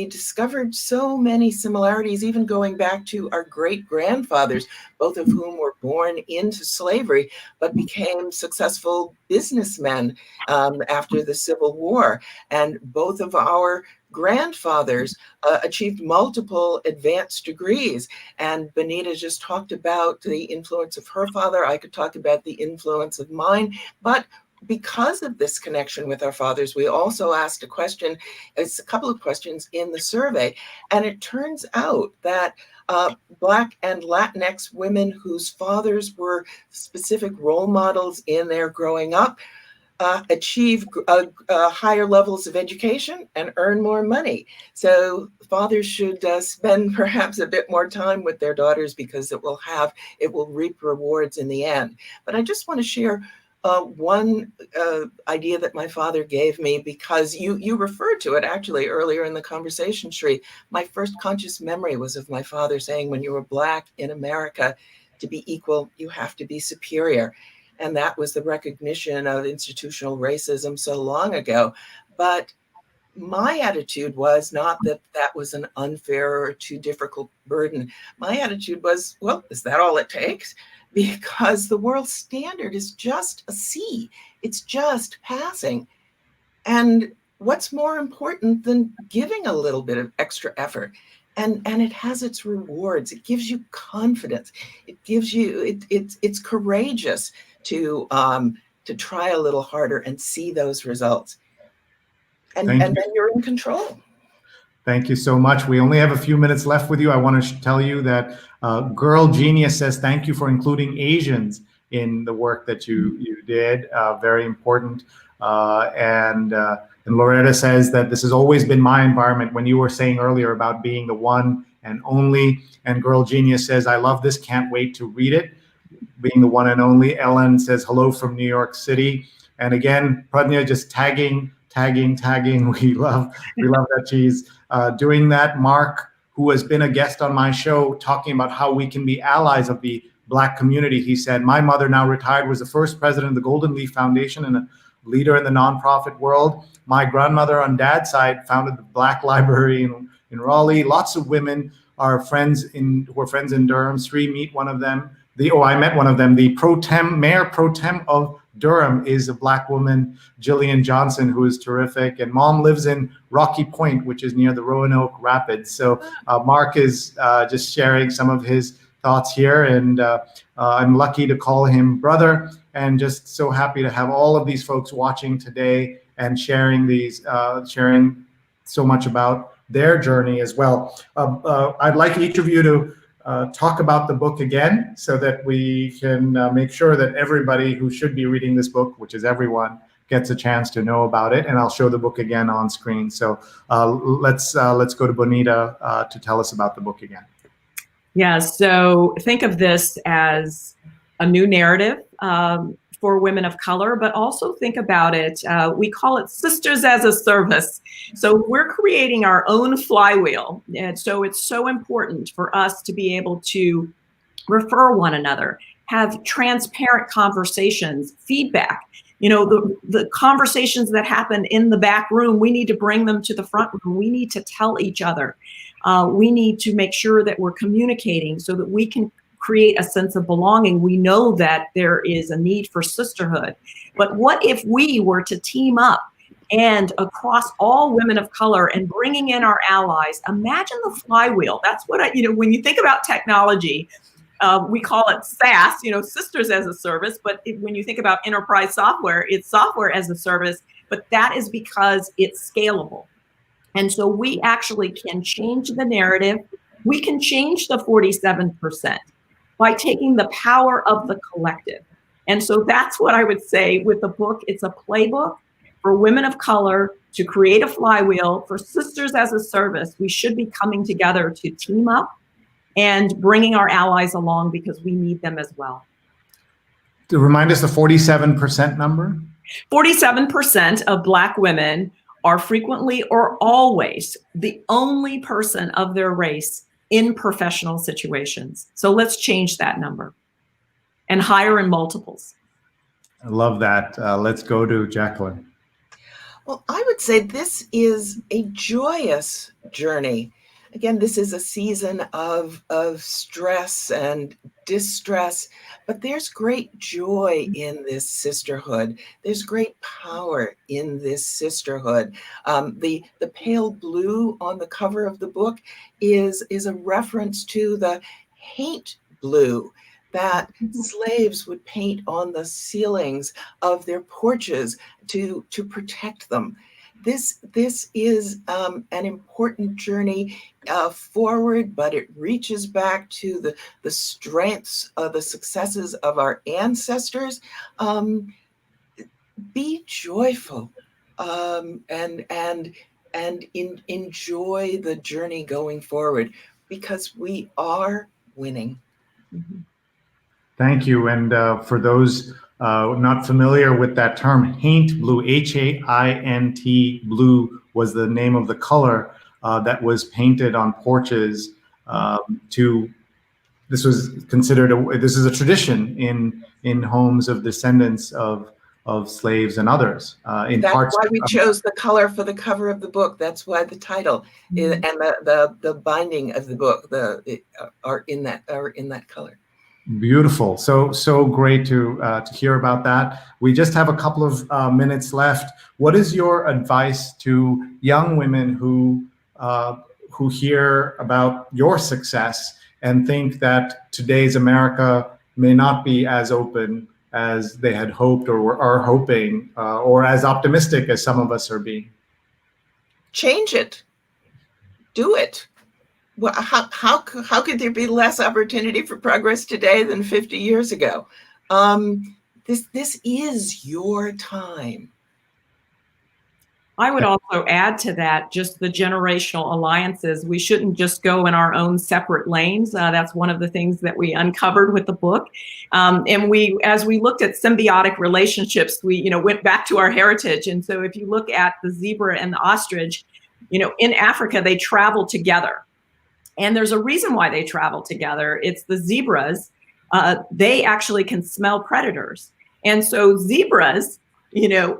discovered so many similarities, even going back to our great-grandfathers, both of whom were born into slavery, but became successful businessmen after the Civil War. And both of our grandfathers achieved multiple advanced degrees. And Bonita just talked about the influence of her father. I could talk about the influence of mine. But because of this connection with our fathers, we also asked a couple of questions in the survey. And it turns out that Black and Latinx women whose fathers were specific role models in their growing up achieve higher levels of education and earn more money. So fathers should spend perhaps a bit more time with their daughters, because it will reap rewards in the end. But I just want to share one idea that my father gave me, because you referred to it actually earlier in the conversation, Sree. My first conscious memory was of my father saying, when you were Black in America, to be equal, you have to be superior. And that was the recognition of institutional racism so long ago. But my attitude was not that that was an unfair or too difficult burden. My attitude was, well, is that all it takes? Because the world standard is just a C. It's just passing. And what's more important than giving a little bit of extra effort? And it has its rewards. It gives you confidence. It gives you, it's courageous to try a little harder and see those results. And then you're in control. Thank you so much. We only have a few minutes left with you. I want to tell you that Girl Genius says, thank you for including Asians in the work that you did. Very important. And Loretta says that this has always been my environment, when you were saying earlier about being the one and only. And Girl Genius says, I love this, can't wait to read it. Being the one and only. Ellen says, hello from New York City. And again, Pradnya just tagging. We love that she's doing that. Mark, who has been a guest on my show, talking about how we can be allies of the Black community. He said, "My mother, now retired, was the first president of the Golden Leaf Foundation and a leader in the nonprofit world. My grandmother on dad's side founded the Black Library in Raleigh. Lots of women are friends who are friends in Durham. Sree, meet one of them. I met one of them. The mayor pro tem of Durham is a Black woman, Jillian Johnson, who is terrific. And mom lives in Rocky Point, which is near the Roanoke Rapids." So Mark is just sharing some of his thoughts here, and I'm lucky to call him brother, and just so happy to have all of these folks watching today and sharing so much about their journey as well. I'd like each of you to talk about the book again, so that we can make sure that everybody who should be reading this book, which is everyone, gets a chance to know about it. And I'll show the book again on screen. So let's go to Bonita to tell us about the book again. Yeah, so think of this as a new narrative for women of color, but also think about it, we call it Sisters as a Service. So we're creating our own flywheel. And so it's so important for us to be able to refer one another, have transparent conversations, feedback. You know, the conversations that happen in the back room, we need to bring them to the front room. We need to tell each other. We need to make sure that we're communicating so that we can create a sense of belonging. We know that there is a need for sisterhood, but what if we were to team up and across all women of color and bringing in our allies? Imagine the flywheel. That's what when you think about technology, we call it SaaS, Sisters as a Service, but when you think about enterprise software, it's software as a service, but that is because it's scalable. And so we actually can change the narrative. We can change the 47% by taking the power of the collective. And so that's what I would say with the book. It's a playbook for women of color to create a flywheel for Sisters as a Service. We should be coming together to team up and bringing our allies along because we need them as well. To remind us the 47% number? 47% of Black women are frequently or always the only person of their race in professional situations. So let's change that number and hire in multiples. I love that. Let's go to Jacqueline. Well, I would say this is a joyous journey. Again, this is a season of stress and distress, but there's great joy in this sisterhood. There's great power in this sisterhood. The pale blue on the cover of the book is a reference to the hate blue that slaves would paint on the ceilings of their porches to protect them. This is an important journey forward, but it reaches back to the strengths of the successes of our ancestors. Be joyful and enjoy the journey going forward, because we are winning. Mm-hmm. Thank you. And for those not familiar with that term, haint blue, H-A-I-N-T blue was the name of the color that was painted on porches this was considered, this is a tradition in homes of descendants of slaves and others. That's why we chose the color for the cover of the book. That's why the title is, and the binding of the book are in that color. Beautiful. So great to hear about that. We just have a couple of minutes left. What is your advice to young women who hear about your success and think that today's America may not be as open as they had hoped or are hoping, or as optimistic as some of us are being? Change it. Do it. Well, how could there be less opportunity for progress today than 50 years ago? This is your time. I would also add to that just the generational alliances. We shouldn't just go in our own separate lanes. That's one of the things that we uncovered with the book. And as we looked at symbiotic relationships, we went back to our heritage. And so if you look at the zebra and the ostrich, in Africa, they travel together. And there's a reason why they travel together. It's the zebras they actually can smell predators. And so zebras,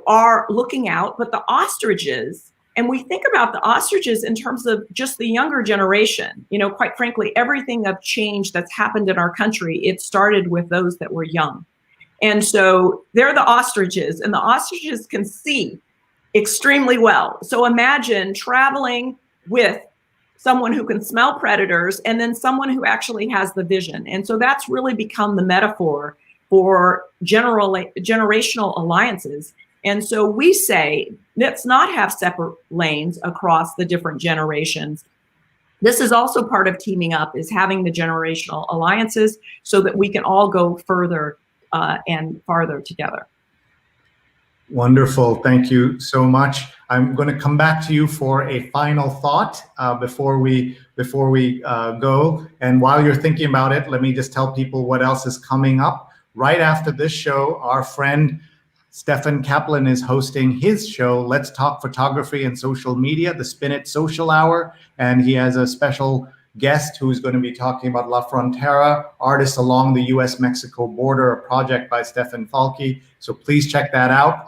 are looking out, but the ostriches, and we think about the ostriches in terms of just the younger generation, quite frankly, everything of change that's happened in our country, it started with those that were young. And so they're the ostriches, and the ostriches can see extremely well. So imagine traveling with someone who can smell predators and then someone who actually has the vision. And so that's really become the metaphor for generational alliances. And so we say, let's not have separate lanes across the different generations. This is also part of teaming up, is having the generational alliances so that we can all go further and farther together. Wonderful. Thank you so much. I'm going to come back to you for a final thought before we go. And while you're thinking about it, let me just tell people what else is coming up. Right after this show, our friend Stefan Kaplan is hosting his show, Let's Talk Photography and Social Media, the Spin It Social Hour. And he has a special guest who's going to be talking about La Frontera, Artists Along the US-Mexico Border, a project by Stefan Falke. So please check that out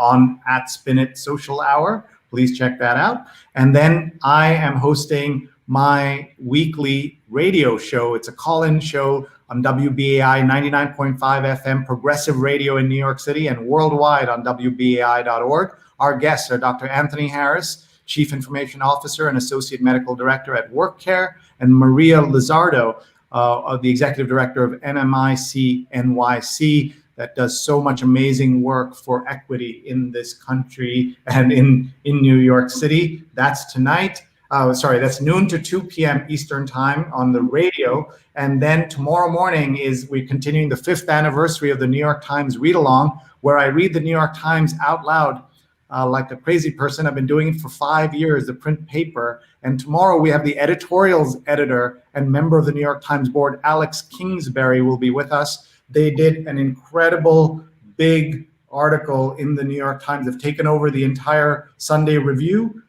at Spin It Social Hour. Please check that out. And then I am hosting my weekly radio show. It's a call-in show on WBAI 99.5 FM Progressive Radio in New York City and worldwide on WBAI.org. Our guests are Dr. Anthony Harris, Chief Information Officer and Associate Medical Director at WorkCare, and Maria Lizardo, the Executive Director of NMIC NYC, that does so much amazing work for equity in this country and in New York City. That's tonight. That's noon to 2 p.m. Eastern time on the radio. And then tomorrow morning we're continuing the 5th anniversary of the New York Times Read Along, where I read the New York Times out loud like a crazy person. I've been doing it for 5 years, the print paper. And tomorrow we have the editorials editor and member of the New York Times board, Alex Kingsbury, will be with us. They did an incredible big article in the New York Times. They've taken over the entire Sunday Review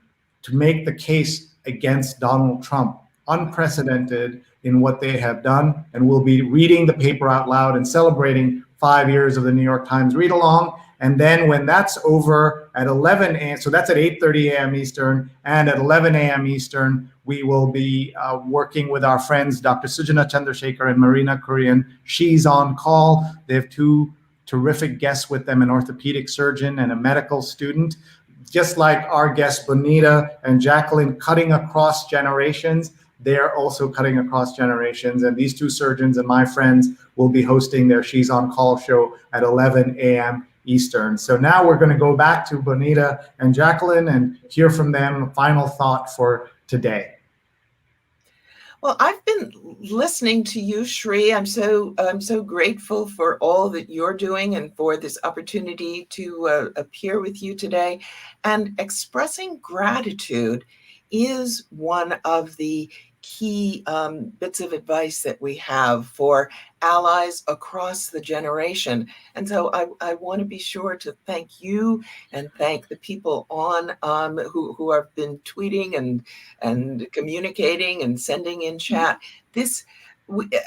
to make the case against Donald Trump, unprecedented in what they have done. And we'll be reading the paper out loud and celebrating 5 years of the New York Times Read Along. And then when that's over at 11 a.m., so that's at 8:30 a.m. Eastern, and at 11 a.m. Eastern, we will be working with our friends, Dr. Sujana Chandrasekhar and Marina Kurian. She's on call. They have two terrific guests with them, an orthopedic surgeon and a medical student. Just like our guests, Bonita and Jacqueline, cutting across generations, they're also cutting across generations. And these two surgeons and my friends will be hosting their She's on Call show at 11 a.m. Eastern. So now we're going to go back to Bonita and Jacqueline and hear from them. Final thought for today. Well, I've been listening to you, Sree. I'm so grateful for all that you're doing and for this opportunity to appear with you today. And expressing gratitude is one of the key bits of advice that we have for allies across the generation. And so I want to be sure to thank you and thank the people on who have been tweeting and communicating and sending in chat. This,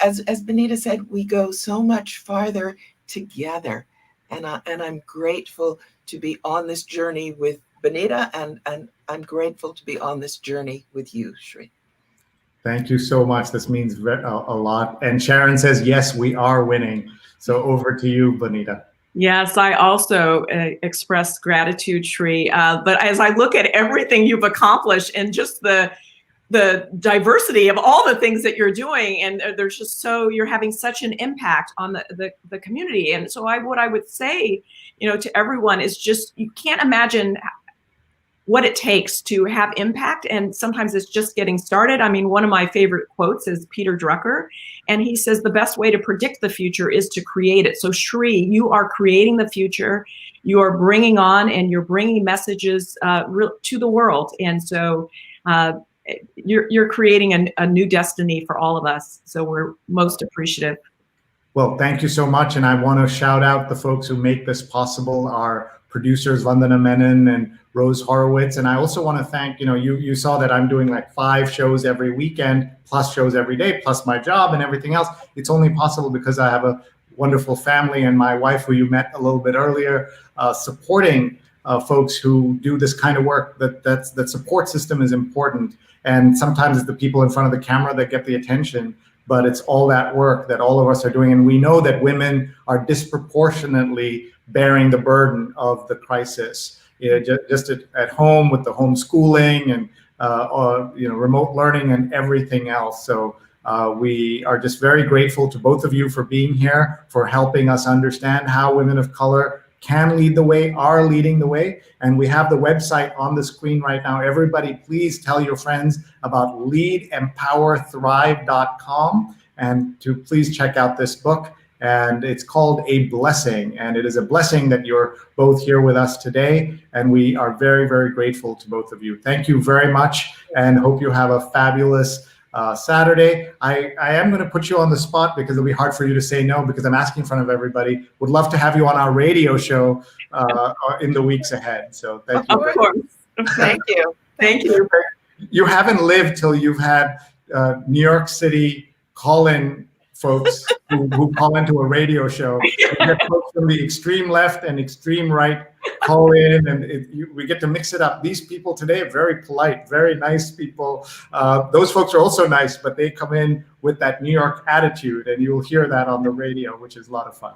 as Bonita said, we go so much farther together. And I'm grateful to be on this journey with Bonita, and I'm grateful to be on this journey with you, Sree. Thank you so much. This means a lot. And Sharon says, yes, we are winning. So over to you, Bonita. Yes, I also express gratitude, Sree. But as I look at everything you've accomplished and just the diversity of all the things that you're doing, and there's just you're having such an impact on the community. And so what I would say, to everyone is just, you can't imagine what it takes to have impact, and sometimes it's just getting started. I mean, one of my favorite quotes is Peter Drucker, and he says the best way to predict the future is to create it. So Sree, you are creating the future. You are bringing on and you're bringing messages to the world, and so you're creating a new destiny for all of us. So we're most appreciative. Well, thank you so much, and I want to shout out the folks who make this possible, our producers, Vandana Menon and Rose Horowitz. And I also want to thank, you saw that I'm doing like 5 shows every weekend, plus shows every day, plus my job and everything else. It's only possible because I have a wonderful family and my wife, who you met a little bit earlier, supporting folks who do this kind of work. That support system is important. And sometimes it's the people in front of the camera that get the attention, but it's all that work that all of us are doing. And we know that women are disproportionately bearing the burden of the crisis. Just at home with the homeschooling and remote learning and everything else. So we are just very grateful to both of you for being here, for helping us understand how women of color can lead the way, are leading the way. And we have the website on the screen right now. Everybody, please tell your friends about leadempowerthrive.com and to please check out this book. And it's called A Blessing. And it is a blessing that you're both here with us today. And we are very, very grateful to both of you. Thank you very much, and hope you have a fabulous Saturday. I am going to put you on the spot because it'll be hard for you to say no, because I'm asking in front of everybody. Would love to have you on our radio show in the weeks ahead. So thank you. Of course. Thank you. Thank you. You haven't lived till you've had New York City call-in folks who call into a radio show. We get folks from the extreme left and extreme right call in, and we get to mix it up. These people today are very polite, very nice people. Those folks are also nice, but they come in with that New York attitude, and you'll hear that on the radio, which is a lot of fun.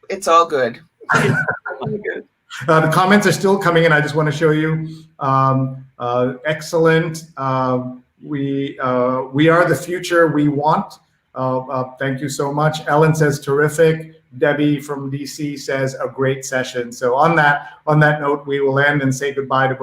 It's all good. The comments are still coming in. I just want to show you. Excellent. We are the future we want. Thank you so much. Ellen says terrific. Debbie from DC says a great session. So on that note, we will end and say goodbye to both.